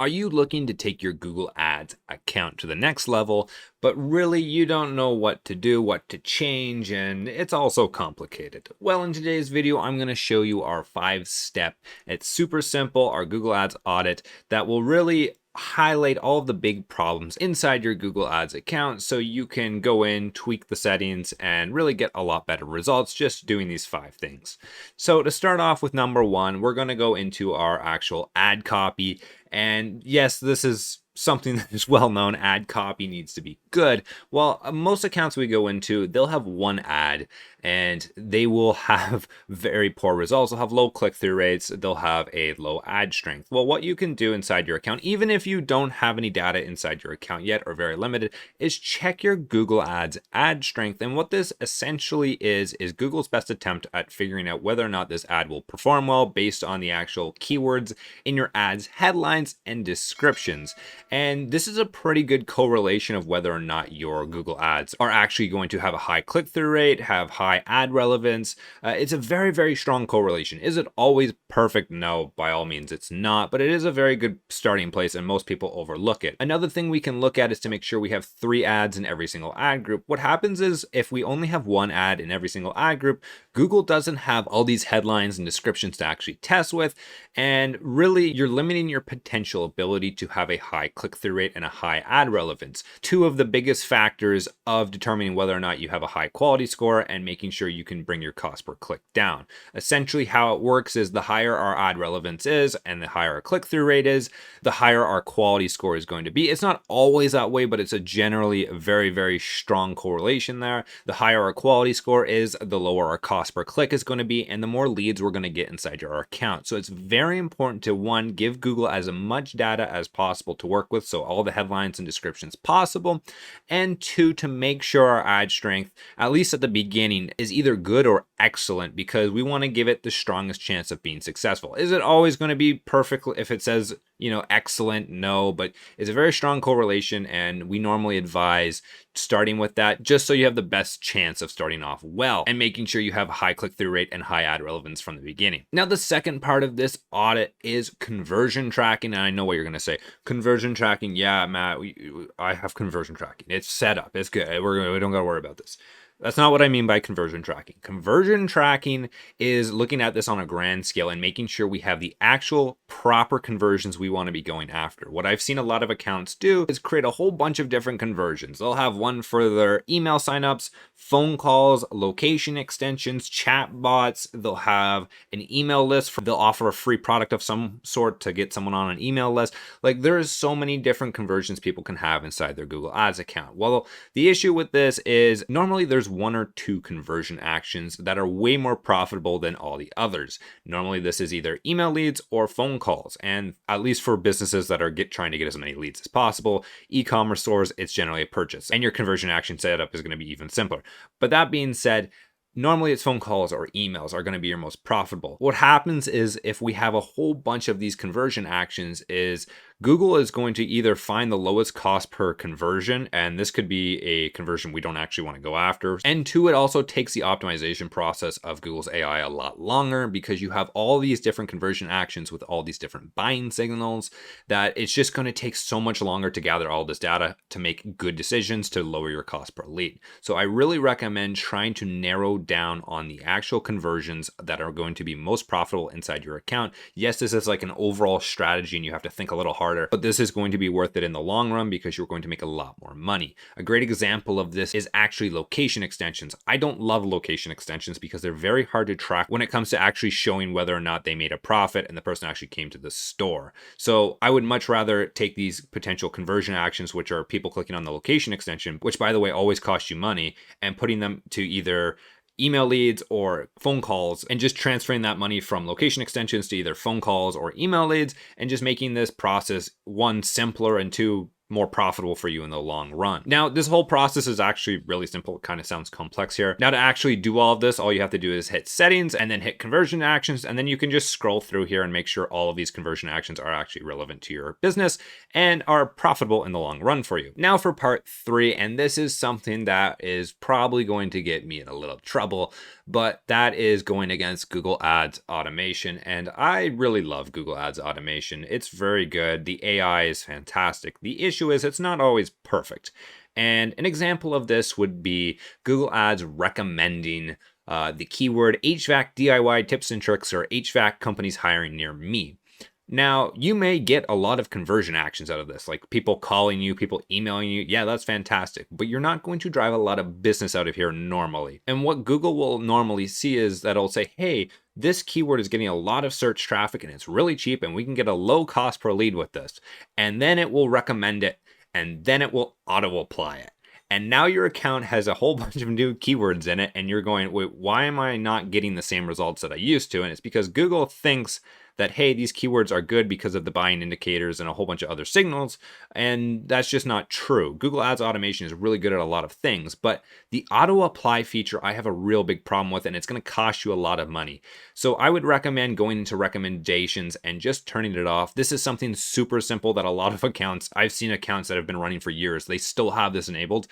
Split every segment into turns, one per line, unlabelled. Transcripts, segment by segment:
Are you looking to take your Google Ads account to the next level, but really you don't know what to do, what to change, and it's all so complicated? Well, in today's video, I'm going to show you our 5-step. It's super simple, our Google Ads audit that will really highlight all of the big problems inside your Google Ads account so you can go in, tweak the settings, and really get a lot better results just doing these 5 things. So to start off with number 1, we're going to go into our actual ad copy. And yes, this is something that is well known. Ad copy needs to be good. Well, most accounts we go into, they'll have one ad and they will have very poor results. They'll have low click-through rates. They'll have a low ad strength. Well, what you can do inside your account, even if you don't have any data inside your account yet or very limited, is check your Google Ads ad strength. And what this essentially is Google's best attempt at figuring out whether or not this ad will perform well based on the actual keywords in your ads headlines and descriptions. And this is a pretty good correlation of whether or not your Google ads are actually going to have a high click-through rate, have high ad relevance. It's a very, very strong correlation. Is it always perfect? No, by all means it's not, but it is a very good starting place and most people overlook it. Another thing we can look at is to make sure we have 3 ads in every single ad group. What happens is if we only have 1 ad in every single ad group, Google doesn't have all these headlines and descriptions to actually test with, and really you're limiting your potential ability to have a high click-through rate and a high ad relevance. 2 of the biggest factors of determining whether or not you have a high quality score and making sure you can bring your cost per click down. Essentially how it works is the higher our ad relevance is and the higher our click-through rate is, the higher our quality score is going to be. It's not always that way, but it's a generally very, very strong correlation there. The higher our quality score is, the lower our cost per click is going to be, and the more leads we're going to get inside your account. So it's very important to, 1, give Google as much data as possible to work with, so all the headlines and descriptions possible, and 2, to make sure our ad strength, at least at the beginning, is either good or excellent, because we want to give it the strongest chance of being successful. Is it always going to be perfect if it says, excellent? No, but it's a very strong correlation, and we normally advise starting with that just so you have the best chance of starting off well and making sure you have a high click-through rate and high ad relevance from the beginning. Now, the second part of this audit is conversion tracking, and I know what you're going to say. Conversion tracking, yeah, Matt, I have conversion tracking. It's set up. It's good. We don't got to worry about this. That's not what I mean by conversion tracking. Conversion tracking is looking at this on a grand scale and making sure we have the actual proper conversions we want to be going after. What I've seen a lot of accounts do is create a whole bunch of different conversions. They'll have one for their email signups, phone calls, location extensions, chat bots. They'll have an email list. They'll offer a free product of some sort to get someone on an email list. Like, there's so many different conversions people can have inside their Google Ads account. Well, the issue with this is normally there's 1 or 2 conversion actions that are way more profitable than all the others. Normally this is either email leads or phone calls, and at least for businesses that are trying to get as many leads as possible, e-commerce stores, it's generally a purchase, and your conversion action setup is going to be even simpler. But that being said, normally it's phone calls or emails are going to be your most profitable. What happens is if we have a whole bunch of these conversion actions is Google is going to either find the lowest cost per conversion, and this could be a conversion we don't actually want to go after. And 2, it also takes the optimization process of Google's AI a lot longer because you have all these different conversion actions with all these different buying signals that it's just going to take so much longer to gather all this data to make good decisions to lower your cost per lead. So I really recommend trying to narrow down on the actual conversions that are going to be most profitable inside your account. Yes, this is like an overall strategy and you have to think a little harder, but this is going to be worth it in the long run because you're going to make a lot more money. A great example of this is actually location extensions. I don't love location extensions because they're very hard to track when it comes to actually showing whether or not they made a profit and the person actually came to the store. So I would much rather take these potential conversion actions, which are people clicking on the location extension, which by the way always cost you money, and putting them to either email leads or phone calls, and just transferring that money from location extensions to either phone calls or email leads, and just making this process, 1, simpler, and 2, more profitable for you in the long run. Now, this whole process is actually really simple. It kind of sounds complex here. Now, to actually do all of this, all you have to do is hit settings and then hit conversion actions. And then you can just scroll through here and make sure all of these conversion actions are actually relevant to your business and are profitable in the long run for you. Now for part 3, and this is something that is probably going to get me in a little trouble, but that is going against Google Ads automation. And I really love Google Ads automation. It's very good. The AI is fantastic. The issue is it's not always perfect. And an example of this would be Google Ads recommending the keyword HVAC DIY tips and tricks or HVAC companies hiring near me. Now, you may get a lot of conversion actions out of this, like people calling you, people emailing you. Yeah, that's fantastic. But you're not going to drive a lot of business out of here normally. And what Google will normally see is that it'll say, hey, this keyword is getting a lot of search traffic and it's really cheap and we can get a low cost per lead with this. And then it will recommend it and then it will auto apply it. And now your account has a whole bunch of new keywords in it and you're going, wait, why am I not getting the same results that I used to? And it's because Google thinks that, hey, these keywords are good because of the buying indicators and a whole bunch of other signals. And that's just not true. Google Ads automation is really good at a lot of things, but the auto apply feature, I have a real big problem with, and it's going to cost you a lot of money. So I would recommend going into recommendations and just turning it off. This is something super simple that a lot of accounts, I've seen accounts that have been running for years, they still have this enabled.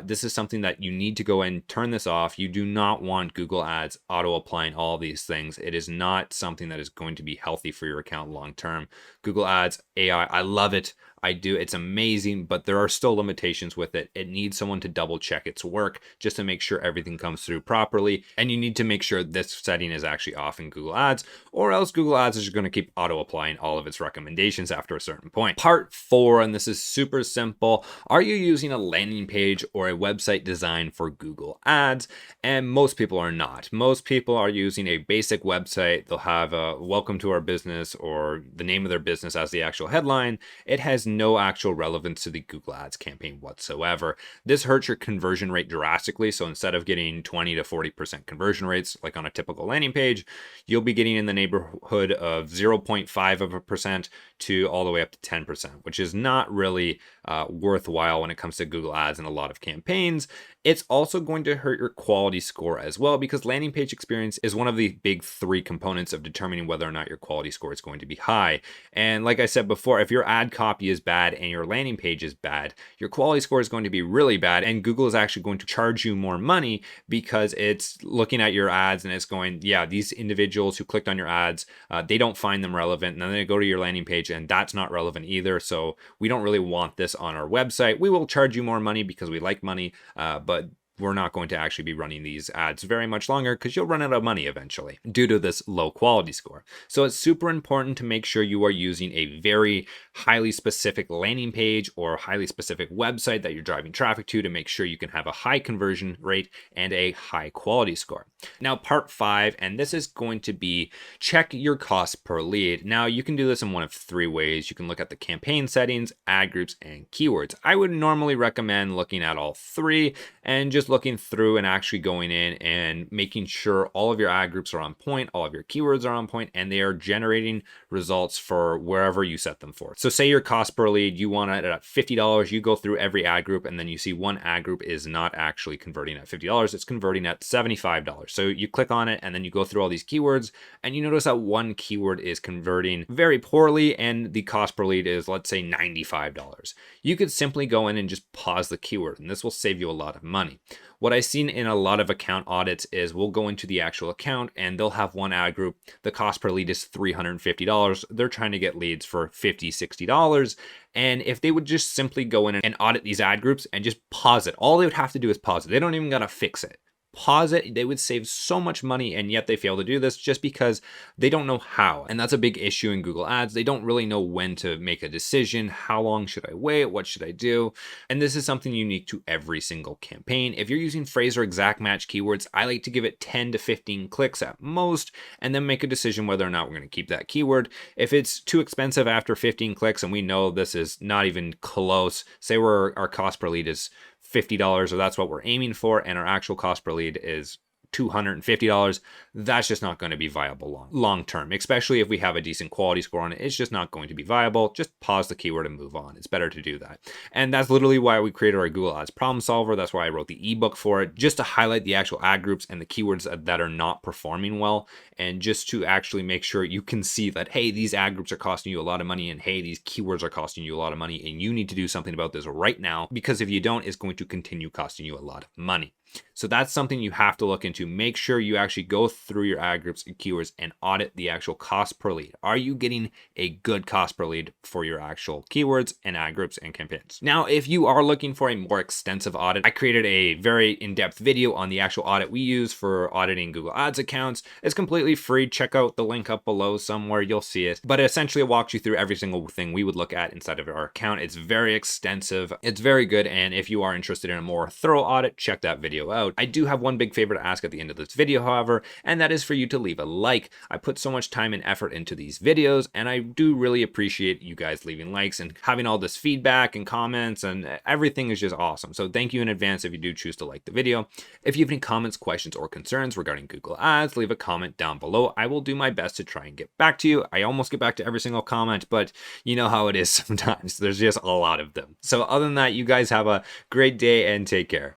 This is something that you need to go and turn this off. You do not want Google Ads auto applying all these things. It is not something that is going to be healthy for your account long term. Google Ads AI, I love it. I do. It's amazing, but there are still limitations with it. It needs someone to double check its work just to make sure everything comes through properly. And you need to make sure this setting is actually off in Google Ads, or else Google Ads is going to keep auto applying all of its recommendations after a certain point. Part 4, and this is super simple. Are you using a landing page or a website design for Google Ads? And most people are not. Most people are using a basic website. They'll have a welcome to our business or the name of their business as the actual headline. It has no actual relevance to the Google Ads campaign whatsoever. This hurts your conversion rate drastically. So instead of getting 20 to 40% conversion rates, like on a typical landing page, you'll be getting in the neighborhood of 0.5% to all the way up to 10%, which is not really worthwhile when it comes to Google Ads and a lot of campaigns. It's also going to hurt your quality score as well, because landing page experience is one of the big 3 components of determining whether or not your quality score is going to be high. And like I said before, if your ad copy is bad and your landing page is bad, your quality score is going to be really bad. And Google is actually going to charge you more money because it's looking at your ads and it's going, yeah, these individuals who clicked on your ads, they don't find them relevant. And then they go to your landing page and that's not relevant either. So we don't really want this on our website. We will charge you more money because we like money, but we're not going to actually be running these ads very much longer because you'll run out of money eventually due to this low quality score. So it's super important to make sure you are using a very highly specific landing page or highly specific website that you're driving traffic to make sure you can have a high conversion rate and a high quality score. Now, part 5, and this is going to be check your cost per lead. Now, you can do this in one of 3 ways. You can look at the campaign settings, ad groups, and keywords. I would normally recommend looking at all 3 and just looking through and actually going in and making sure all of your ad groups are on point, all of your keywords are on point, and they are generating results for wherever you set them for. So say your cost per lead, you want it at $50, you go through every ad group and then you see one ad group is not actually converting at $50, it's converting at $75. So you click on it and then you go through all these keywords and you notice that one keyword is converting very poorly and the cost per lead is, let's say, $95. You could simply go in and just pause the keyword and this will save you a lot of money. What I've seen in a lot of account audits is we'll go into the actual account and they'll have one ad group. The cost per lead is $350. They're trying to get leads for $50, $60. And if they would just simply go in and audit these ad groups and just pause it, all they would have to do is pause it. They don't even got to fix it. Pause it, they would save so much money, and yet they fail to do this just because they don't know how. And that's a big issue in Google Ads. They don't really know when to make a decision. How long should I wait? What should I do? And this is something unique to every single campaign. If you're using phrase or exact match keywords, I like to give it 10 to 15 clicks at most, and then make a decision whether or not we're going to keep that keyword. If it's too expensive after 15 clicks, and we know this is not even close, say our cost per lead is $50, or that's what we're aiming for, and our actual cost per lead is $250, that's just not going to be viable long term, especially if we have a decent quality score on it. It's just not going to be viable. Just pause the keyword and move on. It's better to do that. And that's literally why we created our Google Ads problem solver. That's why I wrote the ebook for it, just to highlight the actual ad groups and the keywords that are not performing well, and just to actually make sure you can see that, hey, these ad groups are costing you a lot of money, and hey, these keywords are costing you a lot of money, and you need to do something about this right now, because if you don't, it's going to continue costing you a lot of money. So that's something you have to look into. Make sure you actually go through your ad groups and keywords and audit the actual cost per lead. Are you getting a good cost per lead for your actual keywords and ad groups and campaigns? Now, if you are looking for a more extensive audit, I created a very in-depth video on the actual audit we use for auditing Google Ads accounts. It's completely free. Check out the link up below somewhere. You'll see it. But essentially, it walks you through every single thing we would look at inside of our account. It's very extensive. It's very good. And if you are interested in a more thorough audit, check that video out. I do have one big favor to ask at the end of this video, however, and that is for you to leave a like. I put so much time and effort into these videos, and I do really appreciate you guys leaving likes and having all this feedback and comments, and everything is just awesome. So thank you in advance if you do choose to like the video. If you have any comments, questions, or concerns regarding Google Ads, leave a comment down below. I will do my best to try and get back to you. I almost get back to every single comment, but you know how it is sometimes. There's just a lot of them. So other than that, you guys have a great day and take care.